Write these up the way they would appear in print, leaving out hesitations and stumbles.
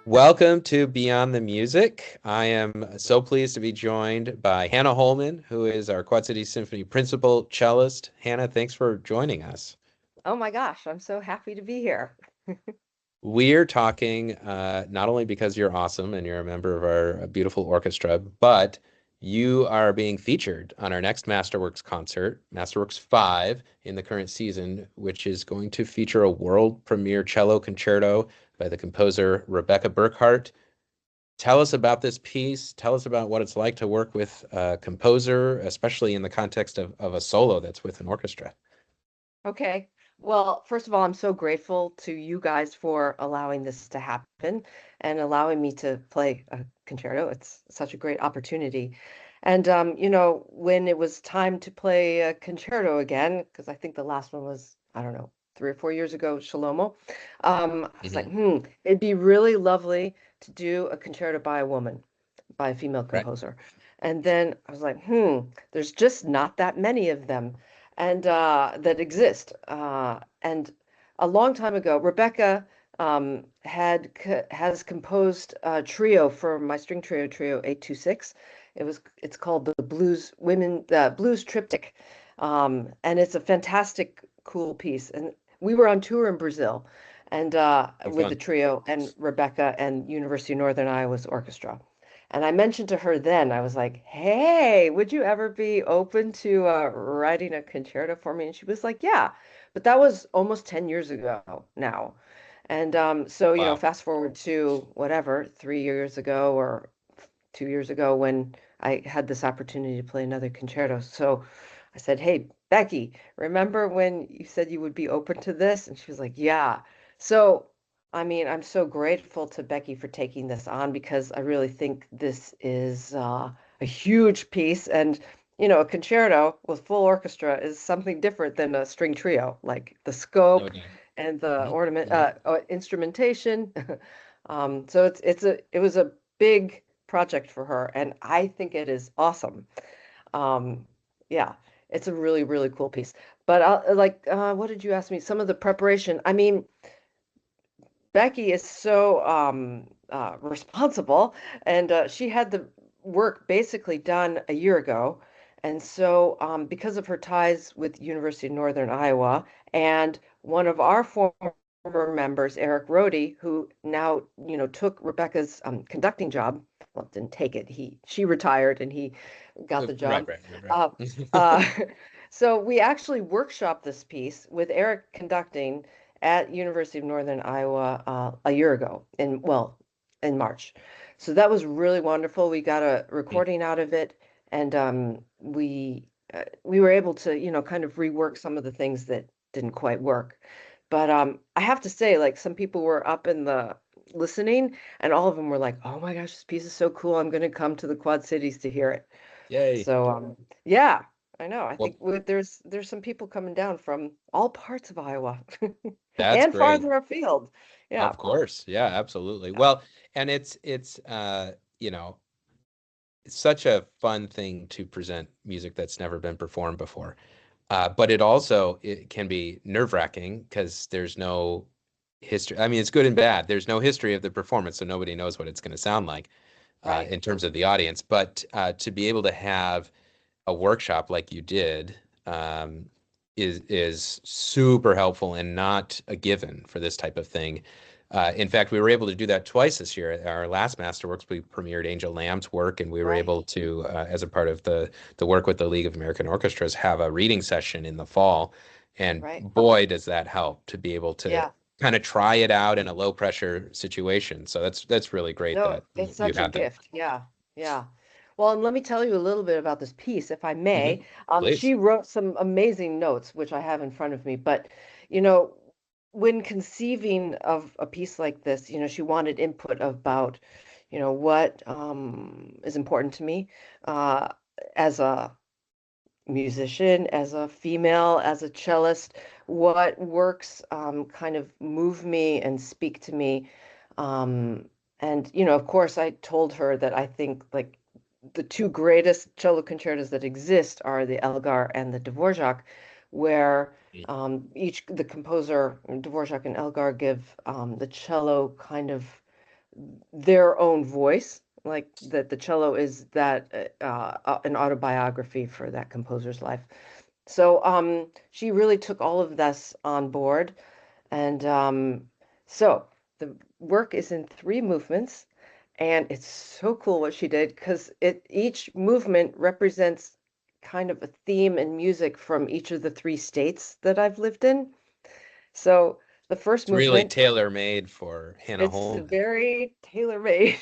Welcome to Beyond the Music. I am so pleased to be joined by Hannah Holman, who is our Quad City Symphony Principal Cellist. Hannah, thanks for joining us. Oh my gosh, I'm so happy to be here. We're talking not only because you're awesome and you're a member of our beautiful orchestra, but you are being featured on our next Masterworks concert, Masterworks V, in the current season, which is going to feature a world premiere cello concerto by the composer Rebecca Burkhardt. Tell us about this piece. Tell us about what it's like to work with a composer, especially in the context of a solo that's with an orchestra. Okay. Well, first of all, I'm so grateful to you guys for allowing this to happen and allowing me to play a concerto. It's such a great opportunity. And when it was time to play a concerto again, because I think the last one was, I don't know, 3 or 4 years ago, Shalomo, I was like, Hmm. it'd be really lovely to do a concerto by a woman, by a female Right. composer. And then I was like, there's just not that many of them and that exist. And a long time ago, Rebecca has composed a trio for my string trio 826. It's called the Blues Triptych, and it's a fantastic, cool piece. And we were on tour in Brazil, and Have with the fun. trio and Rebecca and University of Northern Iowa's orchestra. And I mentioned to her then, I was like, hey, would you ever be open to writing a concerto for me? And she was like, yeah. But that was almost 10 years ago now. And Wow. fast forward to whatever, 3 years ago or 2 years ago when I had this opportunity to play another concerto. So I said, hey, Becky, remember when you said you would be open to this? And she was like, yeah. So, I mean, I'm so grateful to Becky for taking this on because I really think this is a huge piece. And, a concerto with full orchestra is something different than a string trio, like the No scope doubt. and the Hmm. Hmm. instrumentation. So it was a big project for her, and I think it is awesome. Um, yeah, it's a really, really cool piece. But what did you ask me? Some of the preparation. I mean, Becky is so responsible, and she had the work basically done a year ago. And so, because of her ties with University of Northern Iowa, and one of our former members, Erik Rohde, who now, took Rebecca's conducting job, well, didn't take it. She retired and he got the Right, job. right, right, Uh, right. uh, so we actually workshopped this piece with Erik conducting at University of Northern Iowa a year ago in March. So that was really wonderful. We got a recording out of it, and we were able to, kind of rework some of the things that didn't quite work. But I have to say, like some people were up in the listening, and all of them were like, "Oh my gosh, this piece is so cool! I'm going to come to the Quad Cities to hear it." Yay. So yeah, I know. I Well, think there's some people coming down from all parts of Iowa that's and great. farther afield. Yeah, Of course. Yeah, absolutely. Well, and it's you know, it's such a fun thing to present music that's never been performed before. But it can be nerve-wracking because there's no history. I mean, it's good and bad. There's no history of the performance, so nobody knows what it's going to sound like right. in terms of the audience. But to be able to have a workshop like you did um, is super helpful and not a given for this type of thing. In fact, we were able to do that twice this year. At our last Masterworks, we premiered Angel Lamb's work, and we were Right. able to, as a part of the work with the League of American Orchestras, have a reading session in the fall. And Right. boy, does that help to be able to Yeah. kind of try it out in a low pressure situation. So that's really great No, that it's you such a have that. gift. Yeah. Yeah. Well, and let me tell you a little bit about this piece, if I Hmm. may. Please. She wrote some amazing notes, which I have in front of me. But, you know, when conceiving of a piece like this, she wanted input about, what is important to me uh, as a musician, as a female, as a cellist, what works kind of move me and speak to me. Um, and, of course, I told her that I think like the two greatest cello concertos that exist are the Elgar and the Dvorak, where the composer, Dvorak and Elgar, give the cello kind of their own voice, like that the cello is that an autobiography for that composer's life. So she really took all of this on board. And so the work is in three movements, and it's so cool what she did because each movement represents kind of a theme and music from each of the three states that I've lived in. So the first It's really movement, tailor-made for Hannah it's Holman. very tailor-made,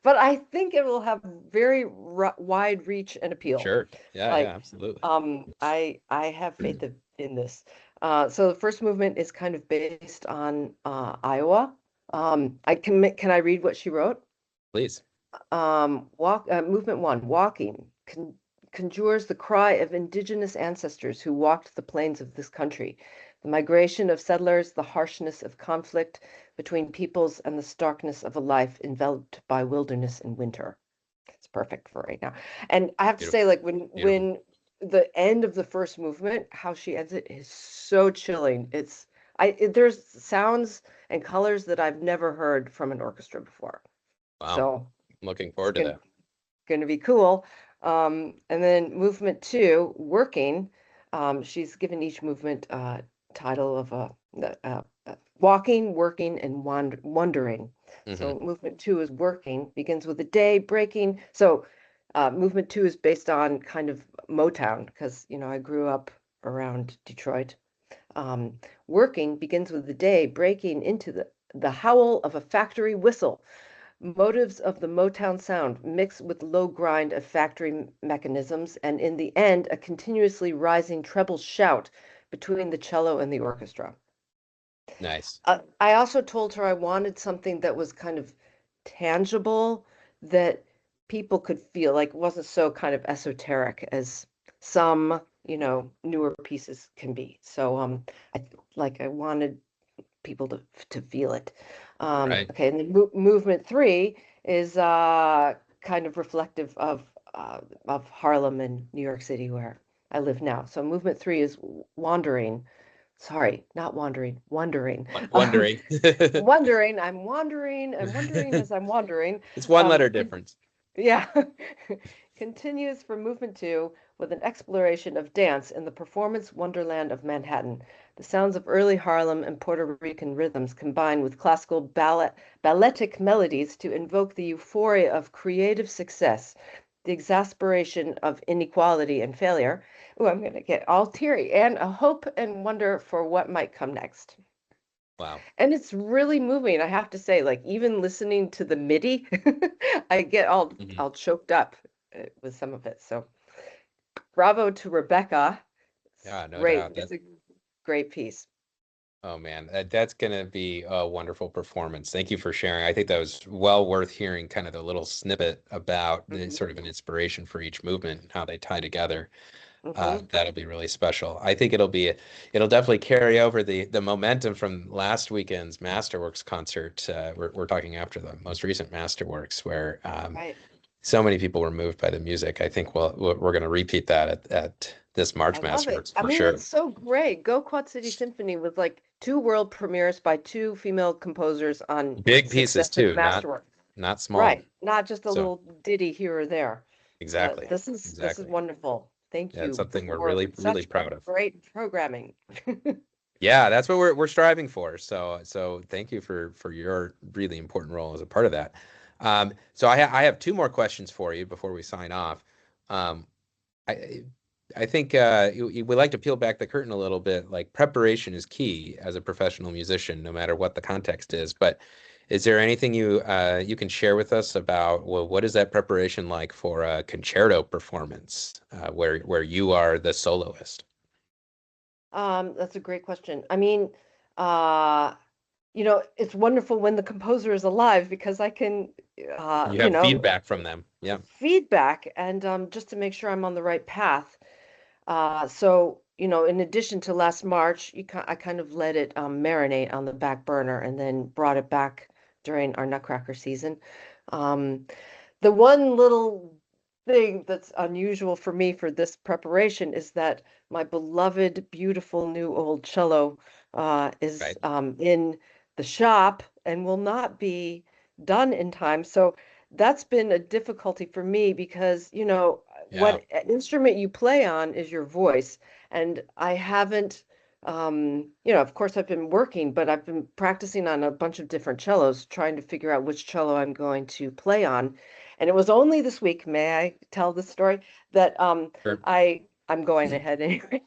but I think it will have very wide reach and appeal. Sure. Yeah, yeah, Like, absolutely. I have faith in this. So the first movement is kind of based on Iowa. Can I read what she wrote? Please. Movement one, walking, conjures the cry of indigenous ancestors who walked the plains of this country, the migration of settlers, the harshness of conflict between peoples, and the starkness of a life enveloped by wilderness and winter. It's perfect for right now. And I have to say, Beautiful. like when Beautiful. the end of the first movement, how she ends it is so chilling. There's sounds and colors that I've never heard from an orchestra before. Wow. So Looking it's forward to that. gonna be cool. And then movement two, working. She's given each movement title of walking, working, and wandering. Hmm. So movement two is working, begins with a day, breaking. So movement two is based on kind of Motown because I grew up around Detroit. Working begins with the day breaking into the howl of a factory whistle. Motives of the Motown sound mix with low grind of factory mechanisms, and in the end, a continuously rising treble shout between the cello and the orchestra. Nice. I also told her I wanted something that was kind of tangible, that people could feel, like wasn't so kind of esoteric as some, newer pieces can be. So I wanted people to feel it. Right. Okay, and then movement three is kind of reflective of Harlem and New York City where I live now. So movement three is wandering. Sorry, not wandering, wondering. Wondering. Wondering, I'm wandering and wondering as I'm wandering. It's one Um, letter difference. yeah. Continues for movement two with an exploration of dance in the performance wonderland of Manhattan. The sounds of early Harlem and Puerto Rican rhythms combine with classical balletic melodies to invoke the euphoria of creative success, the exasperation of inequality and failure. Oh, I'm going to get all teary, and a hope and wonder for what might come next. Wow. And it's really moving, I have to say, like even listening to the MIDI, I get all Mhm. all choked up with some of it. So bravo to Rebecca. It's Yeah, no great. doubt. It's a great piece. Oh man, that's gonna be a wonderful performance. Thank you for sharing. I think that was well worth hearing kind of the little snippet about the Hmm. sort of an inspiration for each movement and how they tie together. Hmm. That'll be really special. I think it'll definitely carry over the momentum from last weekend's Masterworks concert. We're talking after the most recent Masterworks, where Right. so many people were moved by the music. I think we're going to repeat that at this March I love it. Masterworks I for mean, sure. it's so great. Go Quad City Symphony with like two world premieres by two female composers on Big pieces successive too, masterworks. not small. Right. Not just a So little ditty here or there. exactly, This is exactly. wonderful. Thank Yeah, it's you something we're for really such proud of. great programming. Yeah, that's what we're striving for. So thank you for your really important role as a part of that. So I have two more questions for you before we sign off. Um, I I think we like to peel back the curtain a little bit. Like preparation is key as a professional musician, no matter what the context is. But is there anything you can share with us about, well, what is that preparation like for a concerto performance where you are the soloist? That's a great question. I mean, uh, it's wonderful when the composer is alive because I can, You have feedback from them. Yeah. feedback and just to make sure I'm on the right path. So, in addition to last March, I kind of let it marinate on the back burner and then brought it back during our Nutcracker season. Um, the one little thing that's unusual for me for this preparation is that my beloved, beautiful new old cello is Right. in the shop and will not be done in time. So that's been a difficulty for me because, Yeah. what instrument you play on is your voice. And I haven't, of course I've been working, but I've been practicing on a bunch of different cellos, trying to figure out which cello I'm going to play on. And it was only this week, may I tell the story, that Sure. I'm going ahead anyway,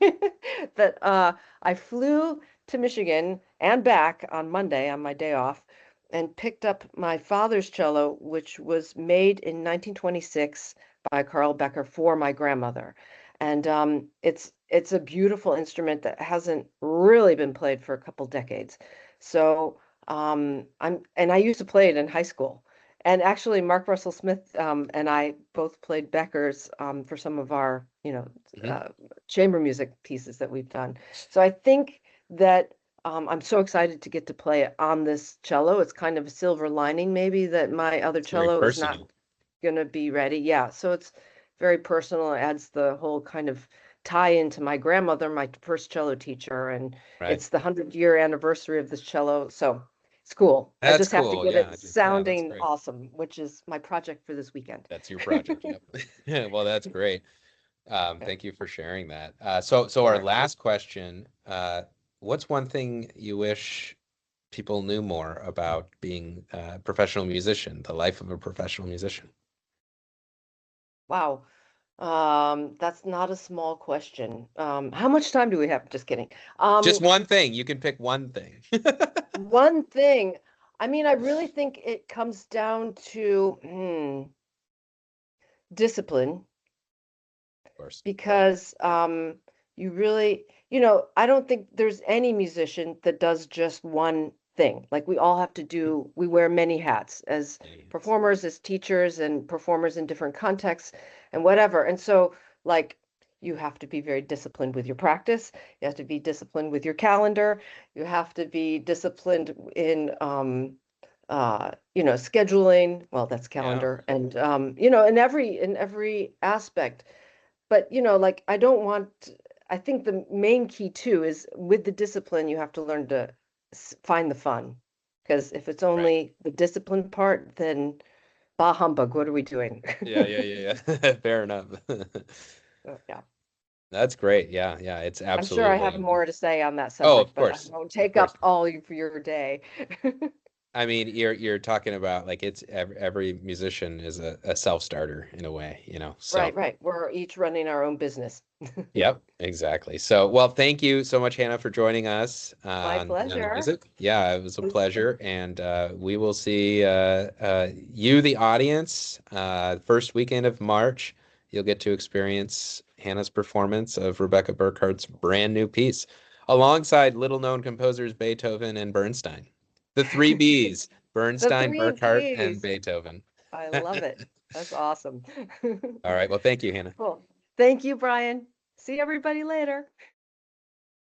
that I flew to Michigan and back on Monday on my day off and picked up my father's cello, which was made in 1926 by Carl Becker for my grandmother. And it's a beautiful instrument that hasn't really been played for a couple decades. So I used to play it in high school. And actually, Mark Russell Smith and I both played Becker's for some of our, Hmm. uh, chamber music pieces that we've done. So I think that I'm so excited to get to play it on this cello. It's kind of a silver lining, maybe, that my other It's very cello is not personal. going to be ready. Yeah, so it's very personal. It adds the whole kind of tie into my grandmother, my first cello teacher, and Right. it's the 100-year anniversary of this cello. So it's cool. I That's just have to cool. get Yeah. it Yeah, that's sounding great. awesome, which is my project for this weekend. That's your project. Yep. Well, that's great. Yeah, Thank you for sharing that. So our sure. last question, what's one thing you wish people knew more about being a professional musician, the life of a professional musician? Wow. That's not a small question. How much time do we have? Just kidding. Just Um, one thing. You can pick one thing. Of One thing, I mean, I really think it comes down to discipline course. because you really, I don't think there's any musician that does just one thing. Like we all have to do, we wear many hats as Idiots. performers, as teachers, and performers in different contexts and whatever. And so, like, you have to be very disciplined with your practice. You have to be disciplined with your calendar. You have to be disciplined in scheduling. Well, that's Yeah. calendar, and in every aspect. But like I think the main key too is with the discipline, you have to learn to find the fun. Because if it's Right. only the discipline part, then bah humbug, what are we doing? Yeah. Fair enough. Yeah. That's great. Yeah. It's I'm sure I have absolutely. more to say on that Oh, subject, of but I course. won't Of take course. up all for your day. I mean, you're talking about like it's every musician is a self-starter in a way, you know. So, Right, right. We're each running our own business. yep, exactly. So, well, thank you so much, Hannah, for joining us My on pleasure. Visit. Yeah, it was a pleasure, and we will see you, the audience, first weekend of March. You'll get to experience Hannah's performance of Rebecca Burkhardt's brand new piece, alongside little-known composers Beethoven and Bernstein. The three Bs, The Bernstein, three Burkhart, and Bs. Beethoven. I All love it. That's awesome. right. Well, thank you, Hannah. Cool. Thank you, Brian. See everybody later.